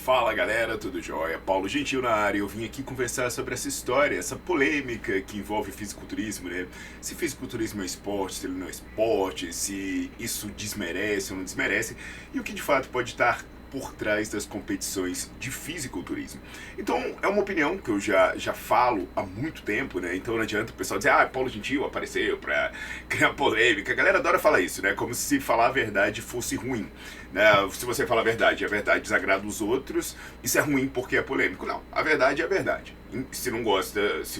Fala galera, tudo jóia? Paulo Gentil na área. Eu vim aqui conversar sobre essa história, essa polêmica que envolve fisiculturismo, né? Se fisiculturismo é esporte, se ele não é esporte, se isso desmerece ou não desmerece, e o que de fato pode estar por trás das competições de fisiculturismo. Então, é uma opinião que eu já falo há muito tempo, né? Então não adianta o pessoal dizer, Paulo Gentil apareceu pra criar polêmica. A galera adora falar isso, né? Como se falar a verdade fosse ruim, né? Se você fala a verdade e a verdade desagrada os outros, isso é ruim porque é polêmico. Não, a verdade é a verdade. Se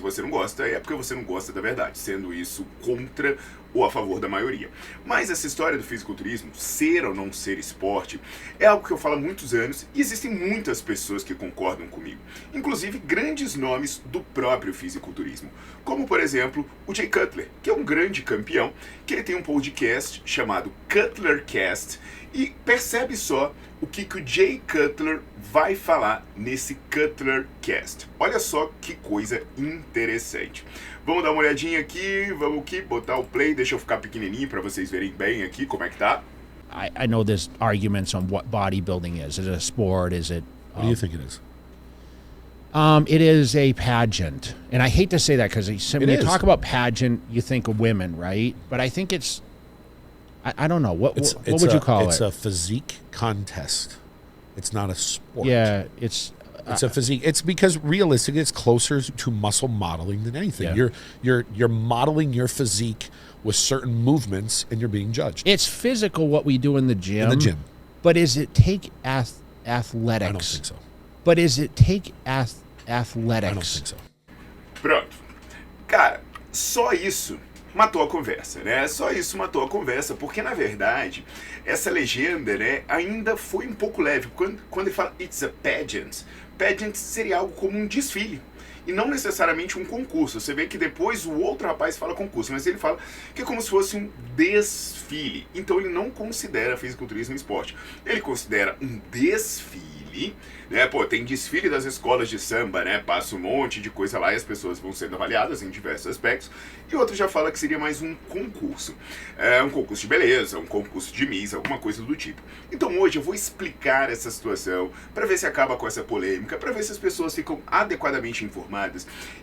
você não gosta, é porque você não gosta da verdade, sendo isso contra ou a favor da maioria. Mas essa história do fisiculturismo, ser ou não ser esporte, é algo que eu falo há muitos anos e existem muitas pessoas que concordam comigo. Inclusive grandes nomes do próprio fisiculturismo, como por exemplo o Jay Cutler, que é um grande campeão, que ele tem um podcast chamado Cutlercast, e percebe só o que o Jay Cutler vai falar nesse Cutlercast. Olha só que coisa interessante. Vamos dar uma olhadinha aqui, vamos aqui botar o play, deixa eu ficar pequenininho para vocês verem bem aqui como é que tá. I know there's arguments on what bodybuilding is. Is it a sport? Is it... What do you think it is? It is a pageant. And I hate to say that because when you is. talk about pageant, you think of women, right? But I think it's... I don't know. What would you call it? It's a physique contest. It's not a sport. Yeah, it's a physique. It's because realistically, it's closer to muscle modeling than anything. Yeah. You're modeling your physique with certain movements, and you're being judged. It's physical what we do in the gym. In the gym. But is it take athletics? I don't think so. But is it take athletics? I don't think so. Pronto. Cara, só isso matou a conversa, né? Só isso matou a conversa, porque na verdade essa legenda, né, ainda foi um pouco leve. Quando ele fala it's a pageant, pageant seria algo como um desfile e não necessariamente um concurso. Você vê que depois o outro rapaz fala concurso, mas ele fala que é como se fosse um desfile. Então ele não considera fisiculturismo esporte. Ele considera um desfile, né? Pô, tem desfile das escolas de samba, né? Passa um monte de coisa lá e as pessoas vão sendo avaliadas em diversos aspectos. E outro já fala que seria mais um concurso. Um concurso de beleza, um concurso de Miss, alguma coisa do tipo. Então hoje eu vou explicar essa situação para ver se acaba com essa polêmica, para ver se as pessoas ficam adequadamente informadas.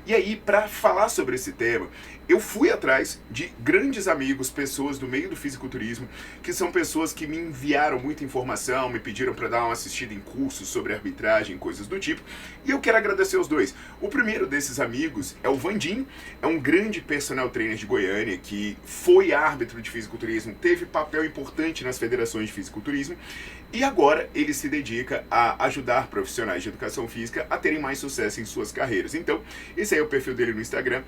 E aí, para falar sobre esse tema, eu fui atrás de grandes amigos, pessoas do meio do fisiculturismo, que são pessoas que me enviaram muita informação, me pediram para dar uma assistida em cursos sobre arbitragem, coisas do tipo, e eu quero agradecer os dois. O primeiro desses amigos é o Vandim, é um grande personal trainer de Goiânia, que foi árbitro de fisiculturismo, teve papel importante nas federações de fisiculturismo, e agora ele se dedica a ajudar profissionais de educação física a terem mais sucesso em suas carreiras. Então, esse aí é o perfil dele no Instagram.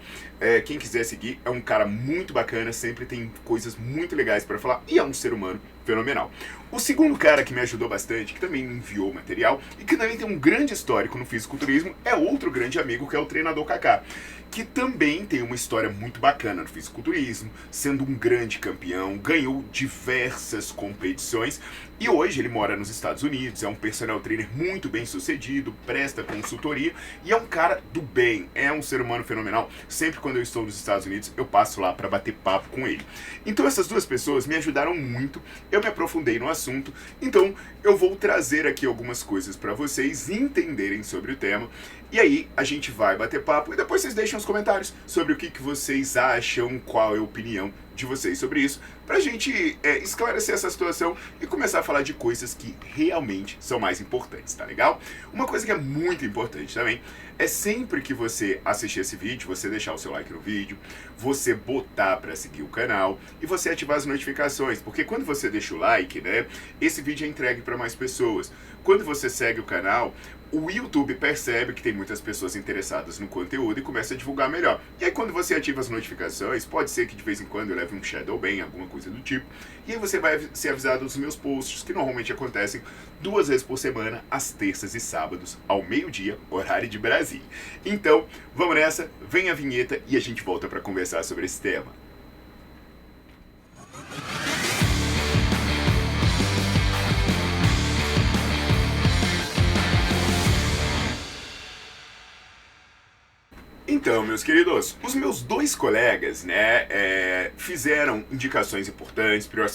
Quem quiser seguir, é um cara muito bacana, sempre tem coisas muito legais para falar e é um ser humano fenomenal. O segundo cara que me ajudou bastante, que também me enviou material e que também tem um grande histórico no fisiculturismo, é outro grande amigo, que é o treinador Kaká, que também tem uma história muito bacana no fisiculturismo, sendo um grande campeão, ganhou diversas competições e hoje ele mora nos Estados Unidos, é um personal trainer muito bem sucedido, presta consultoria e é um cara do bem, é um ser humano fenomenal. Sempre quando eu estou nos Estados Unidos, eu passo lá para bater papo com ele. Então essas duas pessoas me ajudaram muito, eu me aprofundei no assunto, então eu vou trazer aqui algumas coisas para vocês entenderem sobre o tema. E aí a gente vai bater papo e depois vocês deixam os comentários sobre o que vocês acham, qual é a opinião de vocês sobre isso, pra gente esclarecer essa situação e começar a falar de coisas que realmente são mais importantes, tá legal? Uma coisa que é muito importante também é sempre que você assistir esse vídeo, você deixar o seu like no vídeo, você botar pra seguir o canal e você ativar as notificações, porque quando você deixa o like, né, esse vídeo é entregue para mais pessoas. Quando você segue o canal, o YouTube percebe que tem muitas pessoas interessadas no conteúdo e começa a divulgar melhor. E aí quando você ativa as notificações, pode ser que de vez em quando eu leve um shadow ban, alguma coisa do tipo, e aí você vai ser avisado dos meus posts, que normalmente acontecem 2 vezes por semana, às terças e sábados, ao meio-dia, horário de Brasília. Então, vamos nessa, vem a vinheta e a gente volta para conversar sobre esse tema. Então, meus queridos, os meus dois colegas, né, fizeram indicações importantes para eu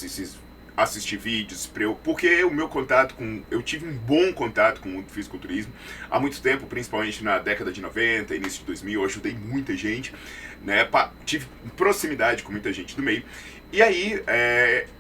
assistir vídeos, porque o meu contato eu tive um bom contato com o fisiculturismo há muito tempo, principalmente na década de 90, início de 2000, eu ajudei muita gente, né, tive proximidade com muita gente do meio, e aí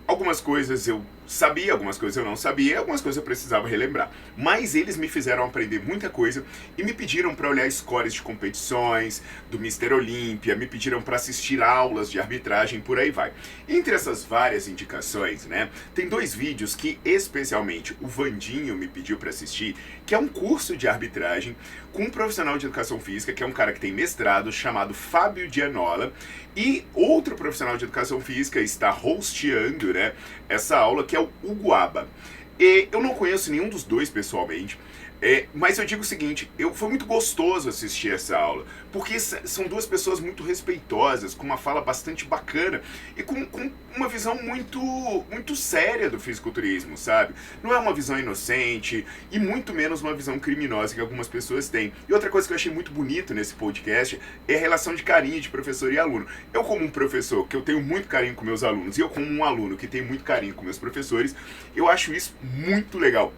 algumas coisas eu sabia, algumas coisas eu não sabia, algumas coisas eu precisava relembrar. Mas eles me fizeram aprender muita coisa e me pediram para olhar scores de competições, do Mr. Olímpia, me pediram para assistir aulas de arbitragem, por aí vai. Entre essas várias indicações, né, tem 2 vídeos que especialmente o Vandinho me pediu para assistir, que é um curso de arbitragem com um profissional de educação física, que é um cara que tem mestrado, chamado Fábio Gianola, e outro profissional de educação física está hosteando, né, essa aula, que é o Uguaba. Eu não conheço nenhum dos dois pessoalmente, mas eu digo o seguinte, foi muito gostoso assistir essa aula, porque são 2 pessoas muito respeitosas, com uma fala bastante bacana e com uma visão muito séria do fisiculturismo, sabe? Não é uma visão inocente e muito menos uma visão criminosa que algumas pessoas têm. E outra coisa que eu achei muito bonito nesse podcast é a relação de carinho de professor e aluno. Eu, como um professor que eu tenho muito carinho com meus alunos, e eu como um aluno que tem muito carinho com meus professores, eu acho isso muito legal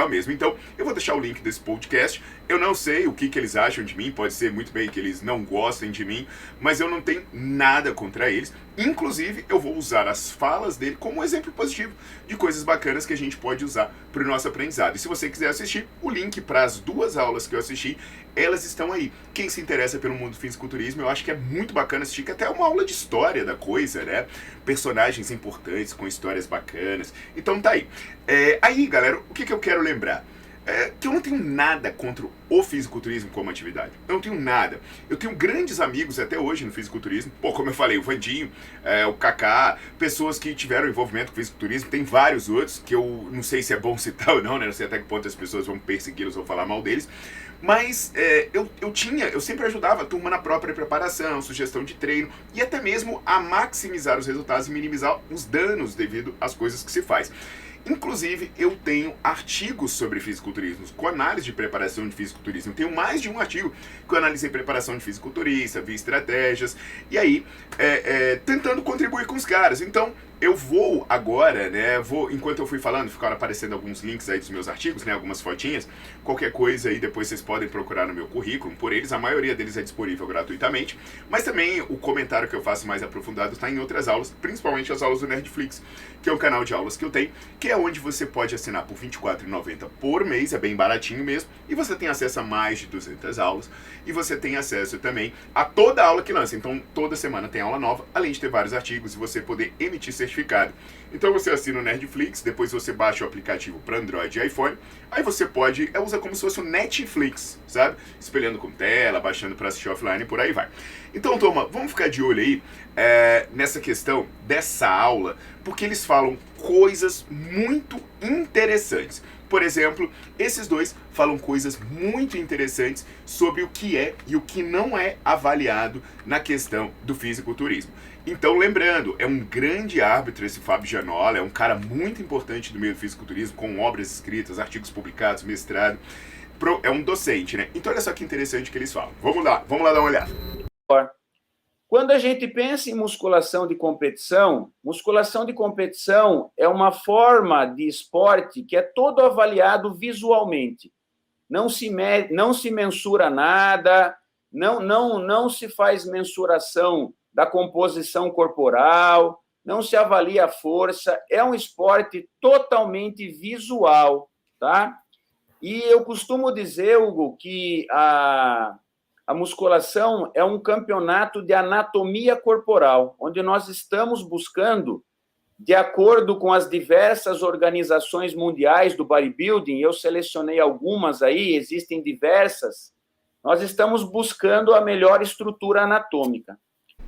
mesmo. Então, eu vou deixar o link desse podcast. Eu não sei o que eles acham de mim, pode ser muito bem que eles não gostem de mim, mas eu não tenho nada contra eles. Inclusive, eu vou usar as falas dele como um exemplo positivo de coisas bacanas que a gente pode usar para o nosso aprendizado. E se você quiser assistir, o link para as 2 aulas que eu assisti, elas estão aí. Quem se interessa pelo mundo do fisiculturismo, eu acho que é muito bacana assistir, que até é uma aula de história da coisa, né? Personagens importantes, com histórias bacanas. Então tá aí. Aí, galera, o que eu quero lembrar? Que eu não tenho nada contra o fisiculturismo como atividade. Eu não tenho nada. Eu tenho grandes amigos até hoje no fisiculturismo. Pô, como eu falei, o Vandinho, o Kaká, pessoas que tiveram envolvimento com o fisiculturismo. Tem vários outros que eu não sei se é bom citar ou não, né? Não sei até que ponto as pessoas vão persegui-los ou falar mal deles. Mas eu sempre ajudava a turma na própria preparação, sugestão de treino e até mesmo a maximizar os resultados e minimizar os danos devido às coisas que se faz. Inclusive, eu tenho artigos sobre fisiculturismo, com análise de preparação de fisiculturismo. Eu tenho mais de um artigo que eu analisei preparação de fisiculturista, vi estratégias, e aí, tentando contribuir com os caras. Então, eu vou agora, né, enquanto eu fui falando, ficaram aparecendo alguns links aí dos meus artigos, né, algumas fotinhas, qualquer coisa aí depois vocês podem procurar no meu currículo, por eles, a maioria deles é disponível gratuitamente, mas também o comentário que eu faço mais aprofundado está em outras aulas, principalmente as aulas do Nerdflix, que é um canal de aulas que eu tenho, que é onde você pode assinar por R$ 24,90 por mês, é bem baratinho mesmo, e você tem acesso a mais de 200 aulas, e você tem acesso também a toda a aula que lança, então toda semana tem aula nova, além de ter vários artigos e você poder emitir certificado. Então você assina o Nerdflix, depois você baixa o aplicativo para Android e iPhone, aí você usa como se fosse o Netflix, sabe? Espelhando com tela, baixando para assistir offline e por aí vai. Então, turma, vamos ficar de olho aí nessa questão dessa aula, porque eles falam coisas muito interessantes. Por exemplo, esses 2 falam coisas muito interessantes sobre o que é e o que não é avaliado na questão do fisiculturismo. Então, lembrando, é um grande árbitro esse Fábio Gianola, é um cara muito importante do meio do fisiculturismo, com obras escritas, artigos publicados, mestrado, é um docente, né? Então, olha só que interessante que eles falam. Vamos lá dar uma olhada. Quando a gente pensa em musculação de competição é uma forma de esporte que é todo avaliado visualmente. Não se mensura nada, não se faz mensuração da composição corporal, não se avalia a força, é um esporte totalmente visual, tá? E eu costumo dizer, Hugo, que a musculação é um campeonato de anatomia corporal, onde nós estamos buscando, de acordo com as diversas organizações mundiais do bodybuilding, eu selecionei algumas aí, existem diversas, nós estamos buscando a melhor estrutura anatômica.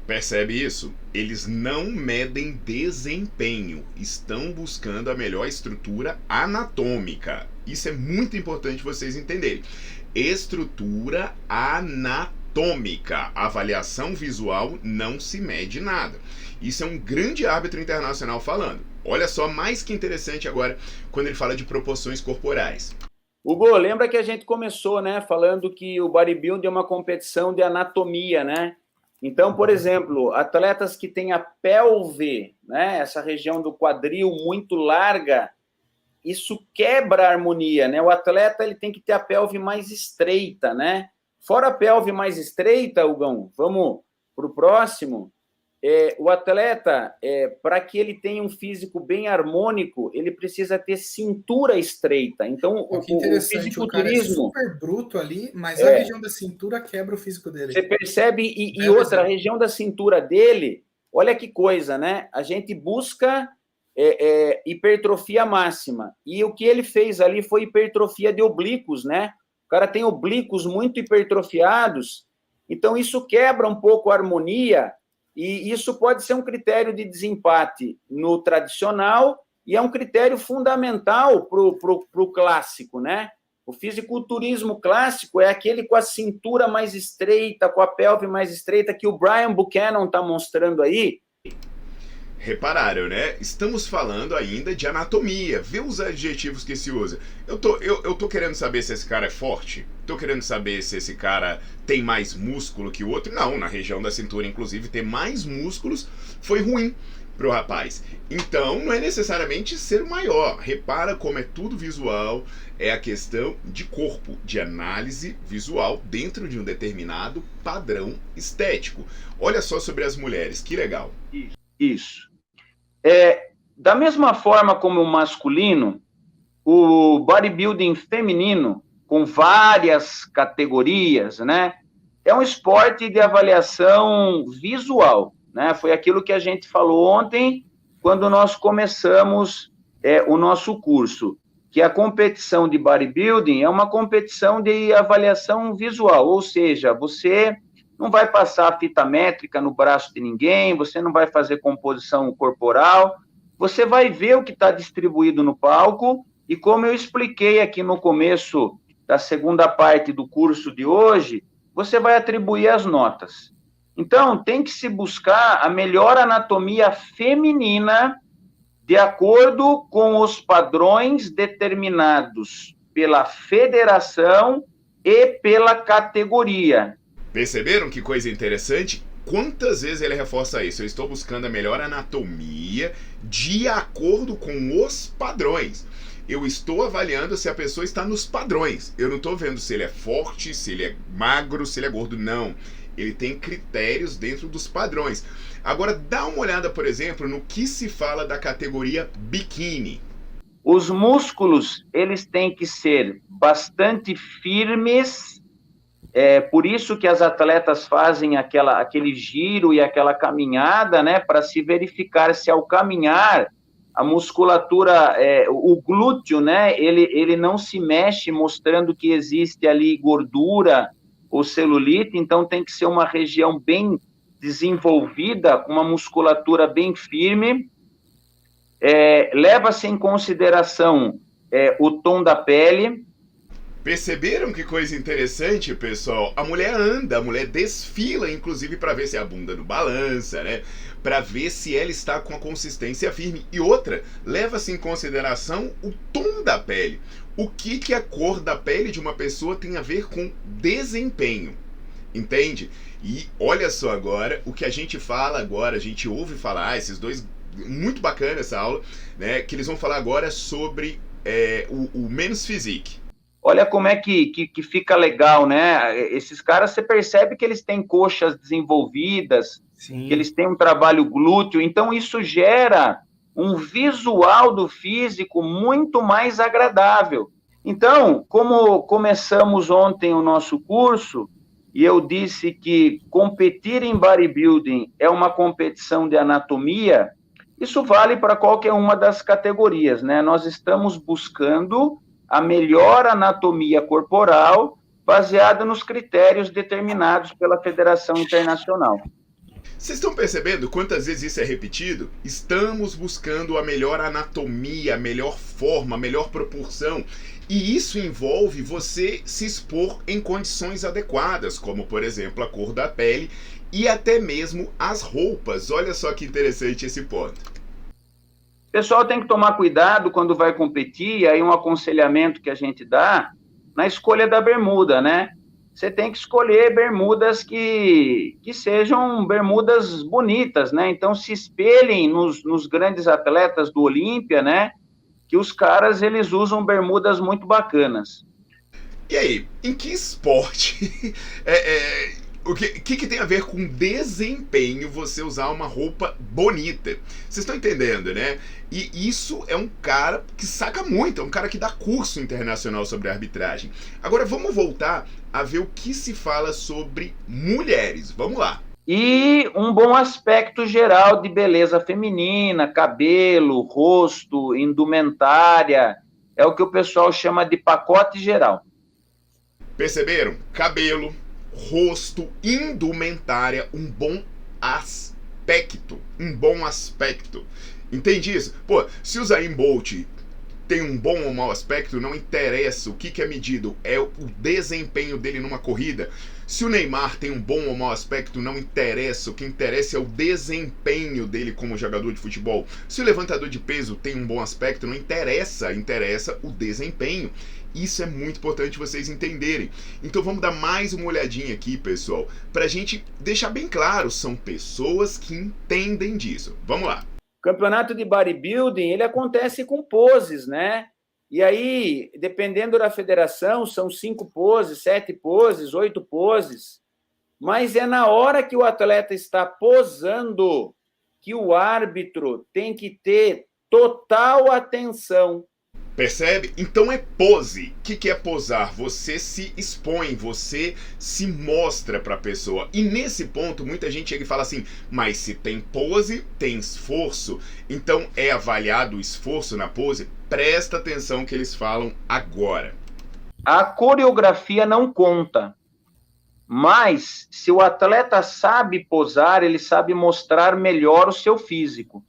Percebe isso? Eles não medem desempenho, estão buscando a melhor estrutura anatômica. Isso é muito importante vocês entenderem. Estrutura anatômica. Avaliação visual não se mede nada. Isso é um grande árbitro internacional falando. Olha só, mais que interessante agora, quando ele fala de proporções corporais. Hugo, lembra que a gente começou, né, falando que o bodybuilding é uma competição de anatomia, né? Então, por exemplo, atletas que têm a pelve, né, essa região do quadril muito larga, isso quebra a harmonia, né? O atleta ele tem que ter a pelve mais estreita, né? Fora a pelve mais estreita, Hugão, vamos para o próximo. O atleta, para que ele tenha um físico bem harmônico, ele precisa ter cintura estreita. Então, que interessante, o cara é super bruto ali, mas a região da cintura quebra o físico dele. Você percebe, e outra, a região da cintura dele, olha que coisa, né? A gente busca hipertrofia máxima, e o que ele fez ali foi hipertrofia de oblíquos, né? O cara tem oblíquos muito hipertrofiados, então isso quebra um pouco a harmonia, e isso pode ser um critério de desempate no tradicional, e é um critério fundamental para o clássico, né? O fisiculturismo clássico é aquele com a cintura mais estreita, com a pelve mais estreita, que o Brian Buchanan está mostrando aí. Repararam, né? Estamos falando ainda de anatomia. Vê os adjetivos que se usa. Eu tô querendo saber se esse cara é forte. Tô querendo saber se esse cara tem mais músculo que o outro. Não, na região da cintura, inclusive, ter mais músculos foi ruim pro rapaz. Então, não é necessariamente ser o maior. Repara como é tudo visual. É a questão de corpo, de análise visual dentro de um determinado padrão estético. Olha só sobre as mulheres, que legal. Isso. Da mesma forma como o masculino, o bodybuilding feminino, com várias categorias, né, é um esporte de avaliação visual, né? Foi aquilo que a gente falou ontem, quando nós começamos o nosso curso, que a competição de bodybuilding é uma competição de avaliação visual, ou seja, você não vai passar fita métrica no braço de ninguém, você não vai fazer composição corporal, você vai ver o que está distribuído no palco, e como eu expliquei aqui no começo da segunda parte do curso de hoje, você vai atribuir as notas. Então, tem que se buscar a melhor anatomia feminina de acordo com os padrões determinados pela federação e pela categoria. Perceberam que coisa interessante? Quantas vezes ele reforça isso? Eu estou buscando a melhor anatomia de acordo com os padrões. Eu estou avaliando se a pessoa está nos padrões. Eu não estou vendo se ele é forte, se ele é magro, se ele é gordo. Não. Ele tem critérios dentro dos padrões. Agora, dá uma olhada, por exemplo, no que se fala da categoria biquíni. Os músculos, eles têm que ser bastante firmes. Por isso que as atletas fazem aquele giro e aquela caminhada, né, para se verificar se ao caminhar a musculatura, o glúteo, né, ele não se mexe, mostrando que existe ali gordura ou celulite, então tem que ser uma região bem desenvolvida, com uma musculatura bem firme. Leva-se em consideração o tom da pele. Perceberam que coisa interessante, pessoal? A mulher anda, a mulher desfila, inclusive, para ver se a bunda não balança, né? Para ver se ela está com a consistência firme. E outra, leva-se em consideração o tom da pele. O que a cor da pele de uma pessoa tem a ver com desempenho, entende? E olha só agora, o que a gente fala agora, a gente ouve falar, esses dois, muito bacana essa aula, né? Que eles vão falar agora sobre o Men's Physique. Olha como é que fica legal, né? Esses caras, você percebe que eles têm coxas desenvolvidas, sim, que eles têm um trabalho glúteo, então isso gera um visual do físico muito mais agradável. Então, como começamos ontem o nosso curso, e eu disse que competir em bodybuilding é uma competição de anatomia, isso vale para qualquer uma das categorias, né? Nós estamos buscando a melhor anatomia corporal baseada nos critérios determinados pela Federação Internacional. Vocês estão percebendo quantas vezes isso é repetido? Estamos buscando a melhor anatomia, a melhor forma, a melhor proporção. E isso envolve você se expor em condições adequadas, como, por exemplo, a cor da pele e até mesmo as roupas. Olha só que interessante esse ponto. O pessoal tem que tomar cuidado quando vai competir, aí um aconselhamento que a gente dá na escolha da bermuda, né? você tem que escolher bermudas que sejam bermudas bonitas, né? Então, se espelhem nos grandes atletas do Olímpia, né? Que os caras, eles usam bermudas muito bacanas. E aí, em que esporte o que tem a ver com desempenho você usar uma roupa bonita? Vocês estão entendendo, né? E isso é um cara que saca muito, é um cara que dá curso internacional sobre arbitragem. Agora vamos voltar a ver o que se fala sobre mulheres. Vamos lá. E um bom aspecto geral de beleza feminina, cabelo, rosto, indumentária, é o que o pessoal chama de pacote geral. Perceberam? Cabelo, rosto, indumentária, um bom aspecto. Um bom aspecto. Entende isso? Pô, se o Usain Bolt tem um bom ou mau aspecto, não interessa. O que é medido é o desempenho dele numa corrida. Se o Neymar tem um bom ou mau aspecto, não interessa. O que interessa é o desempenho dele como jogador de futebol. Se o levantador de peso tem um bom aspecto, não interessa. Interessa o desempenho. Isso é muito importante vocês entenderem. Então vamos dar mais uma olhadinha aqui, pessoal, pra gente deixar bem claro, são pessoas que entendem disso. Vamos lá. O campeonato de bodybuilding, ele acontece com poses, né? E aí, dependendo da federação, são 5 poses, 7 poses, 8 poses. Mas é na hora que o atleta está posando que o árbitro tem que ter total atenção. Percebe? Então é pose. O que é posar? Você se expõe, você se mostra para a pessoa. E nesse ponto, muita gente chega e fala assim, mas se tem pose, tem esforço. Então é avaliado o esforço na pose? Presta atenção que eles falam agora. A coreografia não conta. Mas se o atleta sabe posar, ele sabe mostrar melhor o seu físico.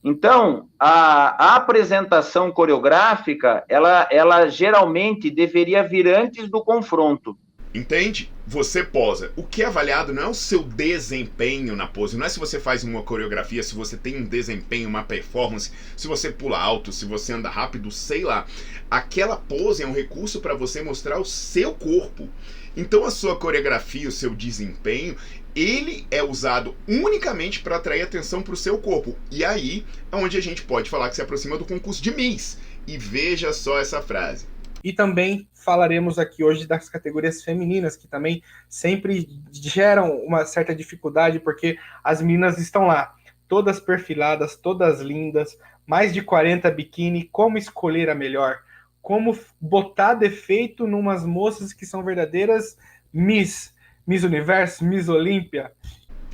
Então, a apresentação coreográfica, ela geralmente deveria vir antes do confronto. Entende? Você posa. O que é avaliado não é o seu desempenho na pose, não é se você faz uma coreografia, se você tem um desempenho, uma performance, se você pula alto, se você anda rápido, sei lá. Aquela pose é um recurso para você mostrar o seu corpo. Então a sua coreografia, o seu desempenho, ele é usado unicamente para atrair atenção para o seu corpo. E aí é onde a gente pode falar que se aproxima do concurso de Miss. E veja só essa frase. E também falaremos aqui hoje das categorias femininas, que também sempre geram uma certa dificuldade, porque as meninas estão lá, todas perfiladas, todas lindas, mais de 40 biquíni, como escolher a melhor? Como botar defeito numas moças que são verdadeiras Miss Universo, Miss Olímpia?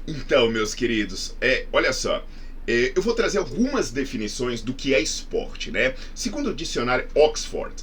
Então, meus queridos, olha só, eu vou trazer algumas definições do que é esporte, né? Segundo o dicionário Oxford,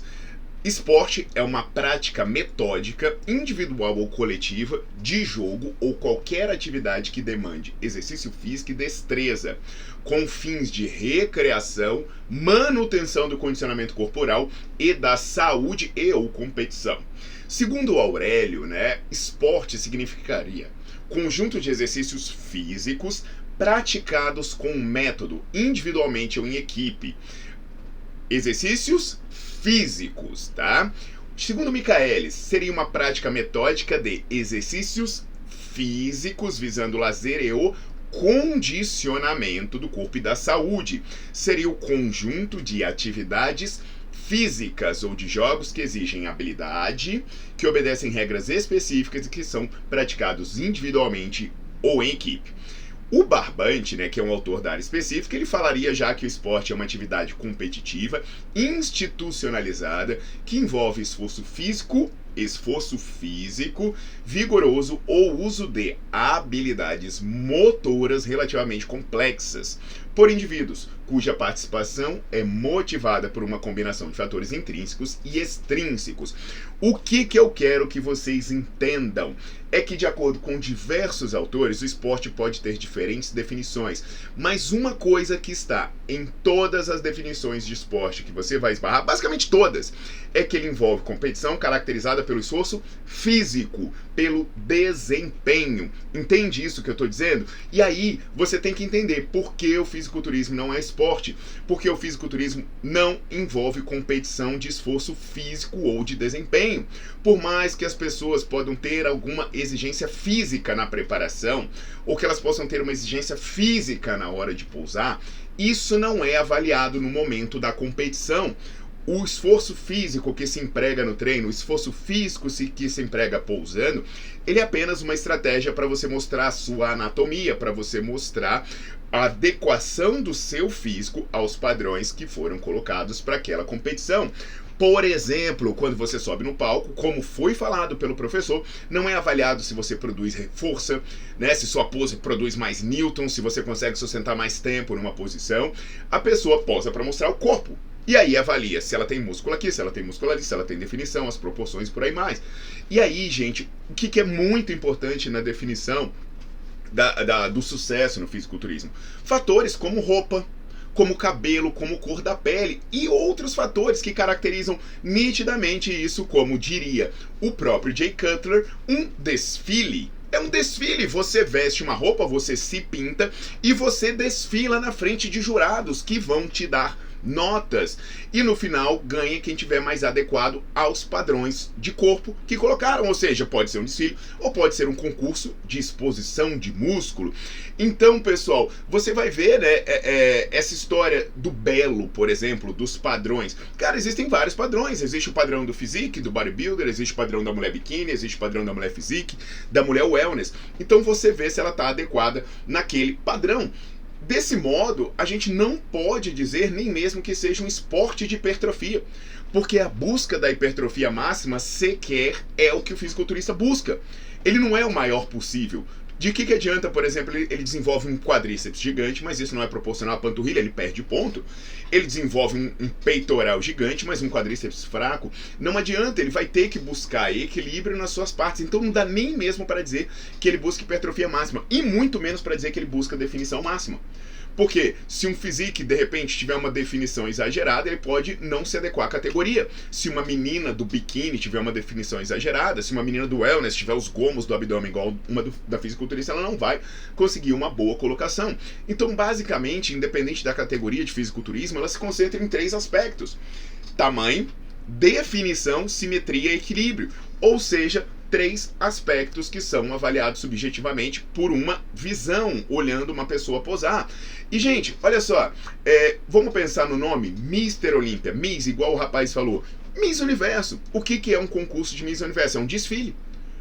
esporte é uma prática metódica, individual ou coletiva, de jogo ou qualquer atividade que demande exercício físico e destreza, com fins de recreação, manutenção do condicionamento corporal e da saúde e ou competição. Segundo Aurélio, né, esporte significaria conjunto de exercícios físicos praticados com um método, individualmente ou em equipe. Exercícios físicos, tá? Segundo Michaelis, seria uma prática metódica de exercícios físicos visando o lazer e o condicionamento do corpo e da saúde. Seria o conjunto de atividades físicas ou de jogos que exigem habilidade, que obedecem regras específicas e que são praticados individualmente ou em equipe. O Barbante, né, que é um autor da área específica, ele falaria já que o esporte é uma atividade competitiva, institucionalizada, que envolve esforço físico, vigoroso ou uso de habilidades motoras relativamente complexas por indivíduos, cuja participação é motivada por uma combinação de fatores intrínsecos e extrínsecos. O que eu quero que vocês entendam é que, de acordo com diversos autores, o esporte pode ter diferentes definições, mas uma coisa que está em todas as definições de esporte que você vai esbarrar, basicamente todas, é que ele envolve competição caracterizada pelo esforço físico, pelo desempenho. Entende isso que eu estou dizendo? E aí você tem que entender por que o fisiculturismo não é esporte. Porque o fisiculturismo não envolve competição de esforço físico ou de desempenho. Por mais que as pessoas possam ter alguma exigência física na preparação, ou que elas possam ter uma exigência física na hora de pousar, isso não é avaliado no momento da competição. O esforço físico que se emprega no treino, o esforço físico que se emprega pousando, ele é apenas uma estratégia para você mostrar a sua anatomia, para você mostrar a adequação do seu físico aos padrões que foram colocados para aquela competição. Por exemplo, quando você sobe no palco, como foi falado pelo professor, não é avaliado se você produz força, né, se sua pose produz mais newtons, se você consegue sustentar mais tempo numa posição. A pessoa posa para mostrar o corpo. E aí avalia se ela tem músculo aqui, se ela tem músculo ali, se ela tem definição, as proporções por aí mais. E aí, gente, o que é muito importante na definição do sucesso no fisiculturismo? Fatores como roupa, como cabelo, como cor da pele e outros fatores que caracterizam nitidamente isso, como diria o próprio Jay Cutler, um desfile. É um desfile, você veste uma roupa, você se pinta e você desfila na frente de jurados que vão te dar notas, e no final ganha quem tiver mais adequado aos padrões de corpo que colocaram, ou seja, pode ser um desfile ou pode ser um concurso de exposição de músculo. Então, pessoal, você vai ver, né, essa história do belo, por exemplo, dos padrões. Cara, existem vários padrões. Existe o padrão do physique, do bodybuilder, existe o padrão da mulher biquíni, existe o padrão da mulher physique, da mulher wellness. Então você vê se ela está adequada naquele padrão. Desse modo, a gente não pode dizer nem mesmo que seja um esporte de hipertrofia, porque a busca da hipertrofia máxima sequer é o que o fisiculturista busca. Ele não é o maior possível. De que adianta, por exemplo, ele desenvolve um quadríceps gigante, mas isso não é proporcional à panturrilha, ele perde ponto. Ele desenvolve um peitoral gigante, mas um quadríceps fraco. Não adianta, ele vai ter que buscar equilíbrio nas suas partes. Então não dá nem mesmo para dizer que ele busca hipertrofia máxima, e muito menos para dizer que ele busca definição máxima. Porque se um physique, de repente, tiver uma definição exagerada, ele pode não se adequar à categoria. Se uma menina do biquíni tiver uma definição exagerada, se uma menina do wellness tiver os gomos do abdômen igual uma da fisiculturista, ela não vai conseguir uma boa colocação. Então, basicamente, independente da categoria de fisiculturismo, ela se concentra em 3 aspectos: tamanho, definição, simetria e equilíbrio. Ou seja, 3 aspectos que são avaliados subjetivamente por uma visão, olhando uma pessoa posar. E, gente, olha só, vamos pensar no nome Mr. Olímpia, Miss, igual o rapaz falou. Miss Universo. O que é um concurso de Miss Universo? É um desfile.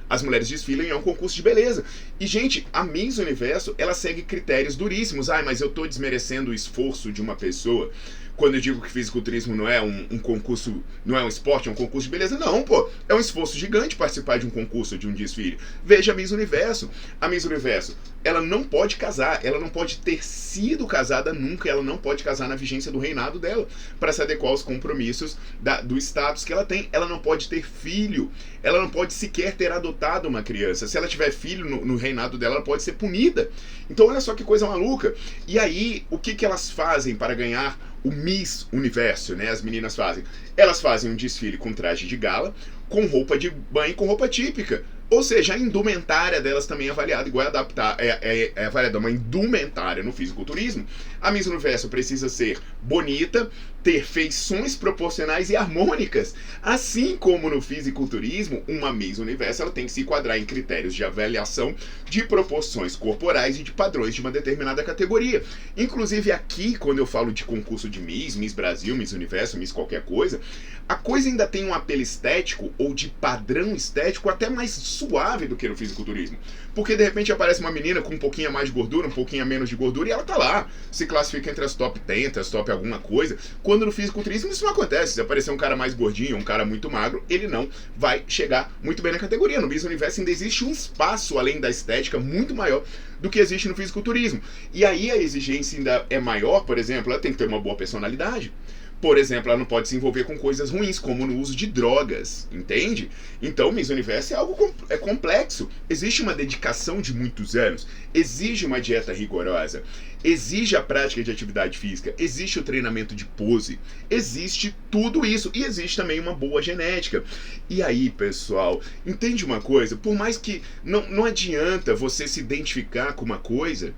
As mulheres desfilam e é um concurso de beleza. E, gente, a Miss Universo, ela segue critérios duríssimos. Mas eu tô desmerecendo o esforço de uma pessoa quando eu digo que fisiculturismo não é um concurso, não é um esporte, é um concurso de beleza. Não, pô, é um esforço gigante participar de um concurso, de um desfile. Veja a Miss Universo. A Miss Universo, ela não pode casar, ela não pode ter sido casada nunca, ela não pode casar na vigência do reinado dela, para se adequar aos compromissos do status que ela tem. Ela não pode ter filho, ela não pode sequer ter adotado uma criança. Se ela tiver filho no reinado dela, ela pode ser punida. Então olha só que coisa maluca. E aí, o que elas fazem para ganhar o Miss Universo, né? As meninas fazem. Elas fazem um desfile com traje de gala, com roupa de banho, com roupa típica. Ou seja, a indumentária delas também é avaliada igual é avaliada uma indumentária no fisiculturismo. A Miss Universo precisa ser bonita, ter feições proporcionais e harmônicas. Assim como no fisiculturismo, uma Miss Universo ela tem que se enquadrar em critérios de avaliação de proporções corporais e de padrões de uma determinada categoria. Inclusive aqui, quando eu falo de concurso de Miss, Miss Brasil, Miss Universo, Miss qualquer coisa, a coisa ainda tem um apelo estético ou de padrão estético até mais suave do que no fisiculturismo. Porque de repente aparece uma menina com um pouquinho a mais de gordura, um pouquinho a menos de gordura, e ela tá lá, se classifica entre as top 10, entre as top alguma coisa. Quando no fisiculturismo isso não acontece. Se aparecer um cara mais gordinho, um cara muito magro, ele não vai chegar muito bem na categoria. No Miss Universo ainda existe um espaço além da estética muito maior do que existe no fisiculturismo. E aí a exigência ainda é maior, por exemplo, ela tem que ter uma boa personalidade. Por exemplo, ela não pode se envolver com coisas ruins, como no uso de drogas, entende? Então, Miss Universo é algo complexo. Existe uma dedicação de muitos anos, exige uma dieta rigorosa, exige a prática de atividade física, existe o treinamento de pose, existe tudo isso e existe também uma boa genética. E aí, pessoal, entende uma coisa? Por mais que não adianta você se identificar com uma coisa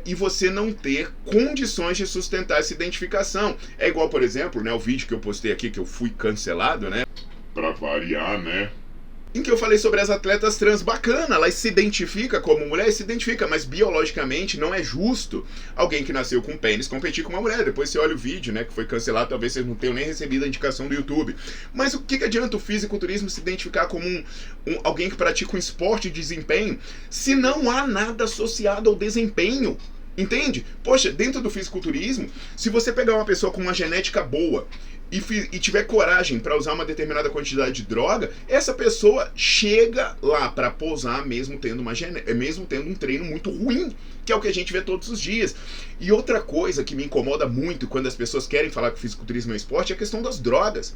e você não ter condições de sustentar essa identificação. É igual, por exemplo, né, o vídeo que eu postei aqui, que eu fui cancelado, né? Pra variar, né? Em que eu falei sobre as atletas trans. Bacana, elas se identificam como mulher, se identifica, mas biologicamente não é justo alguém que nasceu com pênis competir com uma mulher. Depois você olha o vídeo, né, que foi cancelado, talvez vocês não tenham nem recebido a indicação do YouTube. Mas o que adianta o fisiculturismo se identificar como alguém que pratica um esporte de desempenho se não há nada associado ao desempenho? Entende? Poxa, dentro do fisiculturismo, se você pegar uma pessoa com uma genética boa e tiver coragem para usar uma determinada quantidade de droga, essa pessoa chega lá para posar mesmo tendo um treino muito ruim, que é o que a gente vê todos os dias. E outra coisa que me incomoda muito quando as pessoas querem falar que o fisiculturismo é um esporte é a questão das drogas.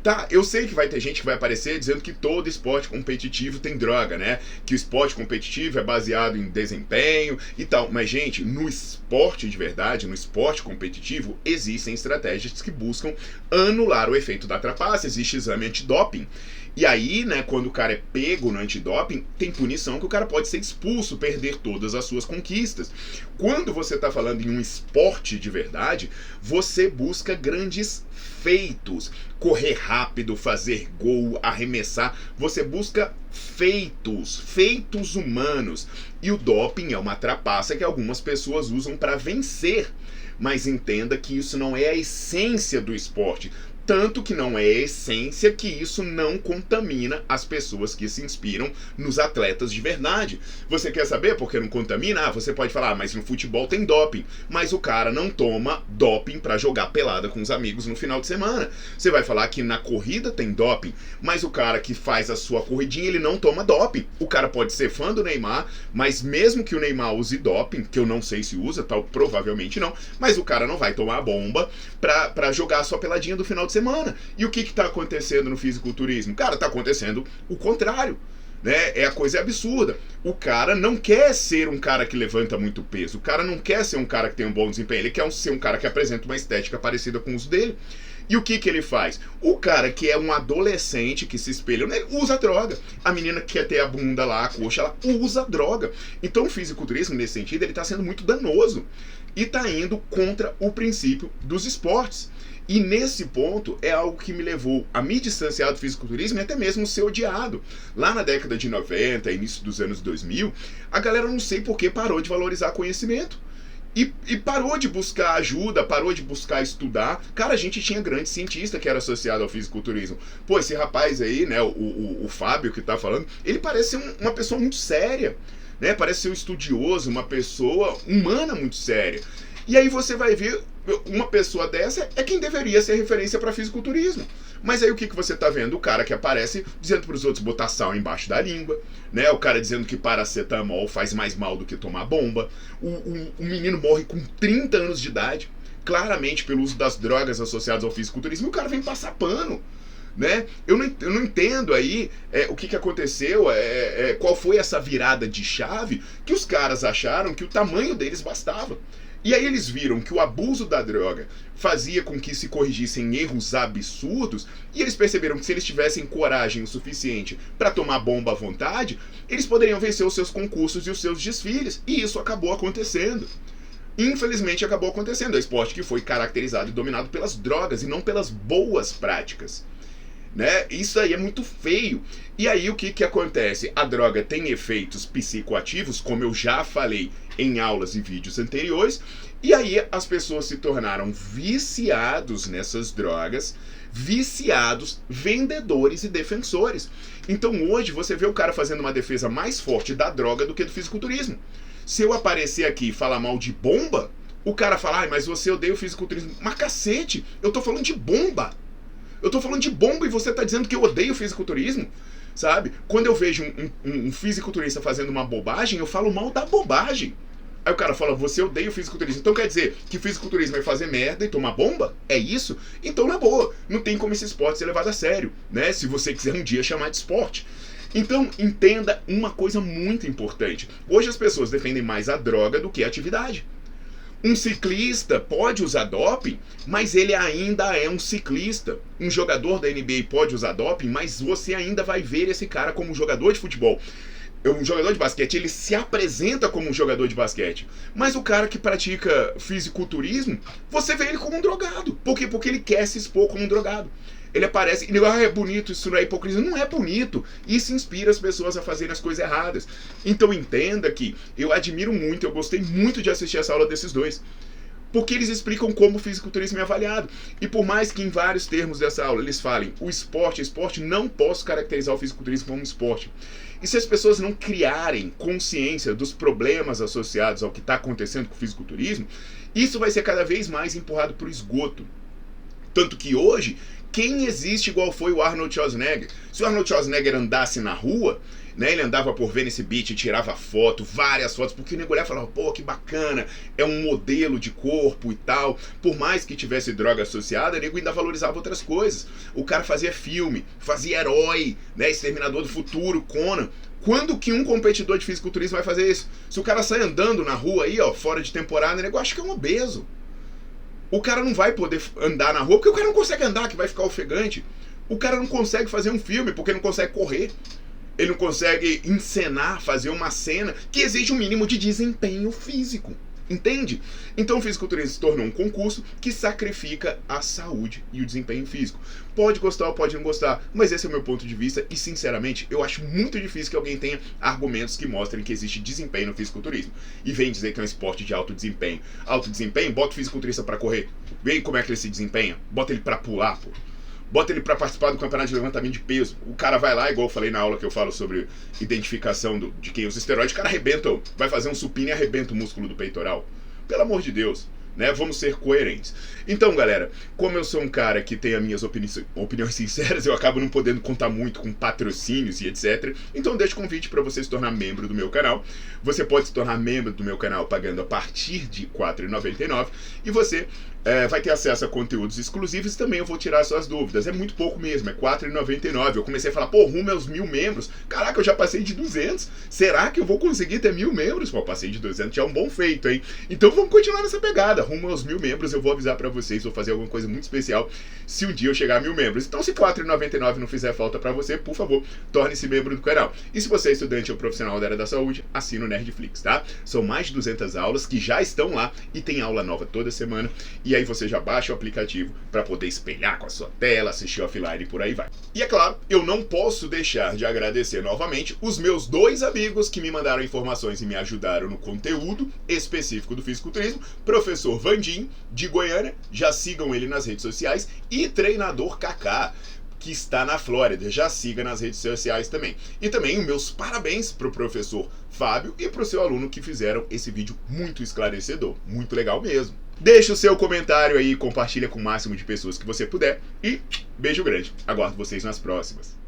Tá, eu sei que vai ter gente que vai aparecer dizendo que todo esporte competitivo tem droga, né? Que o esporte competitivo é baseado em desempenho e tal. Mas, gente, no esporte de verdade, no esporte competitivo, existem estratégias que buscam anular o efeito da trapaça. Existe exame antidoping. E aí, né, quando o cara é pego no antidoping, tem punição que o cara pode ser expulso, perder todas as suas conquistas. Quando você está falando em um esporte de verdade, você busca grandes feitos. Correr rápido, fazer gol, arremessar. Você busca feitos humanos. E o doping é uma trapaça que algumas pessoas usam para vencer. Mas entenda que isso não é a essência do esporte. Tanto que não é a essência que isso não contamina as pessoas que se inspiram nos atletas de verdade. Você quer saber por que não contamina? Ah, você pode falar, mas no futebol tem doping. Mas o cara não toma doping para jogar pelada com os amigos no final de semana. Você vai falar que na corrida tem doping, mas o cara que faz a sua corridinha, ele não toma doping. O cara pode ser fã do Neymar, mas mesmo que o Neymar use doping, que eu não sei se usa, tal, provavelmente não, mas o cara não vai tomar a bomba para jogar a sua peladinha do final de semana. E o que está acontecendo no fisiculturismo? Cara, está acontecendo o contrário, né? É a coisa absurda. O cara não quer ser um cara que levanta muito peso. O cara não quer ser um cara que tem um bom desempenho. Ele quer ser um cara que apresenta uma estética parecida com os dele. E o que ele faz? O cara que é um adolescente que se espelha, né, usa droga. A menina que quer ter a bunda lá, a coxa, ela usa droga. Então o fisiculturismo, nesse sentido, ele está sendo muito danoso. E está indo contra o princípio dos esportes. E nesse ponto é algo que me levou a me distanciar do fisiculturismo e até mesmo ser odiado. Lá na década de 90, início dos anos 2000, a galera não sei por que parou de valorizar conhecimento. E parou de buscar ajuda, parou de buscar estudar. Cara, a gente tinha grande cientista que era associado ao fisiculturismo. Pô, esse rapaz aí, né, o Fábio que tá falando, ele parece ser uma pessoa muito séria, né? Parece ser um estudioso, uma pessoa humana muito séria. E aí você vai ver, uma pessoa dessa é quem deveria ser referência para fisiculturismo. Mas aí o que você tá vendo? O cara que aparece dizendo para os outros botar sal embaixo da língua, né? O cara dizendo que paracetamol faz mais mal do que tomar bomba. O menino morre com 30 anos de idade, claramente pelo uso das drogas associadas ao fisiculturismo, e o cara vem passar pano. Né? Eu não entendo aí o que aconteceu, qual foi essa virada de chave que os caras acharam que o tamanho deles bastava. E aí eles viram que o abuso da droga fazia com que se corrigissem erros absurdos, e eles perceberam que se eles tivessem coragem o suficiente para tomar bomba à vontade, eles poderiam vencer os seus concursos e os seus desfiles. E isso acabou acontecendo. Infelizmente acabou acontecendo. É um esporte que foi caracterizado e dominado pelas drogas e não pelas boas práticas. Né? Isso aí é muito feio. E aí o que acontece? A droga tem efeitos psicoativos, como eu já falei em aulas e vídeos anteriores, e aí as pessoas se tornaram viciados nessas drogas, viciados, vendedores e defensores. Então hoje você vê o cara fazendo uma defesa mais forte da droga do que do fisiculturismo. Se eu aparecer aqui e falar mal de bomba, o cara fala, mas você odeia o fisiculturismo. Mas cacete, eu tô falando de bomba. Eu tô falando de bomba e você tá dizendo que eu odeio o fisiculturismo, sabe? Quando eu vejo um fisiculturista fazendo uma bobagem, eu falo mal da bobagem. Aí o cara fala, você odeia o fisiculturismo. Então quer dizer que o fisiculturismo é fazer merda e tomar bomba? É isso? Então, na boa, não tem como esse esporte ser levado a sério, né? Se você quiser um dia chamar de esporte. Então, entenda uma coisa muito importante. Hoje as pessoas defendem mais a droga do que a atividade. Um ciclista pode usar doping, mas ele ainda é um ciclista. Um jogador da NBA pode usar doping, mas você ainda vai ver esse cara como um jogador de futebol. Um jogador de basquete, ele se apresenta como um jogador de basquete. Mas o cara que pratica fisiculturismo, você vê ele como um drogado. Por quê? Porque ele quer se expor como um drogado. Ele aparece e ele é bonito, isso não é hipocrisia. Não é bonito. Isso inspira as pessoas a fazerem as coisas erradas. Então entenda que eu admiro muito, eu gostei muito de assistir essa aula desses dois. Porque eles explicam como o fisiculturismo é avaliado. E por mais que em vários termos dessa aula eles falem o esporte, não posso caracterizar o fisiculturismo como um esporte. E se as pessoas não criarem consciência dos problemas associados ao que está acontecendo com o fisiculturismo, isso vai ser cada vez mais empurrado para o esgoto. Tanto que hoje, quem existe igual foi o Arnold Schwarzenegger? Se o Arnold Schwarzenegger andasse na rua, né, ele andava por Venice Beach e tirava foto, várias fotos, porque o nego olhava e falava, pô, que bacana, é um modelo de corpo e tal. Por mais que tivesse droga associada, o nego ainda valorizava outras coisas. O cara fazia filme, fazia herói, né, Exterminador do Futuro, Conan. Quando que um competidor de fisiculturismo vai fazer isso? Se o cara sai andando na rua aí, ó, fora de temporada, o nego acha que é um obeso. O cara não vai poder andar na rua porque o cara não consegue andar, que vai ficar ofegante. O cara não consegue fazer um filme porque não consegue correr. Ele não consegue encenar, fazer uma cena que exige um mínimo de desempenho físico. Entende? Então o fisiculturismo se tornou um concurso que sacrifica a saúde e o desempenho físico. Pode gostar ou pode não gostar, mas esse é o meu ponto de vista e, sinceramente, eu acho muito difícil que alguém tenha argumentos que mostrem que existe desempenho no fisiculturismo. E vem dizer que é um esporte de alto desempenho. Alto desempenho? Bota o fisiculturista pra correr. Vê como é que ele se desempenha. Bota ele pra pular, pô. Bota ele pra participar do campeonato de levantamento de peso. O cara vai lá, igual eu falei na aula que eu falo sobre identificação de quem usa esteroide, o cara arrebenta, vai fazer um supino e arrebenta o músculo do peitoral. Pelo amor de Deus, né? Vamos ser coerentes. Então, galera, como eu sou um cara que tem as minhas opiniões sinceras, eu acabo não podendo contar muito com patrocínios e etc. Então deixo o convite para você se tornar membro do meu canal. Você pode se tornar membro do meu canal pagando a partir de R$ 4,99 e você vai ter acesso a conteúdos exclusivos e também eu vou tirar suas dúvidas. É muito pouco mesmo, é R$ 4,99. Eu comecei a falar, pô, rumo aos 1.000 membros. Caraca, eu já passei de 200. Será que eu vou conseguir ter 1.000 membros? Pô, passei de 200, já é um bom feito, hein? Então vamos continuar nessa pegada. Rumo aos 1.000 membros, eu vou avisar pra vocês, vou fazer alguma coisa muito especial se um dia eu chegar a 1.000 membros. Então se R$ 4,99 não fizer falta pra você, por favor, torne-se membro do canal. E se você é estudante ou profissional da área da saúde, assina o Nerdflix, tá? São mais de 200 aulas que já estão lá e tem aula nova toda semana. E aí você já baixa o aplicativo para poder espelhar com a sua tela, assistir offline e por aí vai. E é claro, eu não posso deixar de agradecer novamente os meus 2 amigos que me mandaram informações e me ajudaram no conteúdo específico do fisiculturismo, professor Vandim, de Goiânia, já sigam ele nas redes sociais, e treinador Kaká, que está na Flórida, já siga nas redes sociais também. E também os meus parabéns para o professor Fábio e para o seu aluno que fizeram esse vídeo muito esclarecedor, muito legal mesmo. Deixa o seu comentário aí, compartilha com o máximo de pessoas que você puder e beijo grande. Aguardo vocês nas próximas.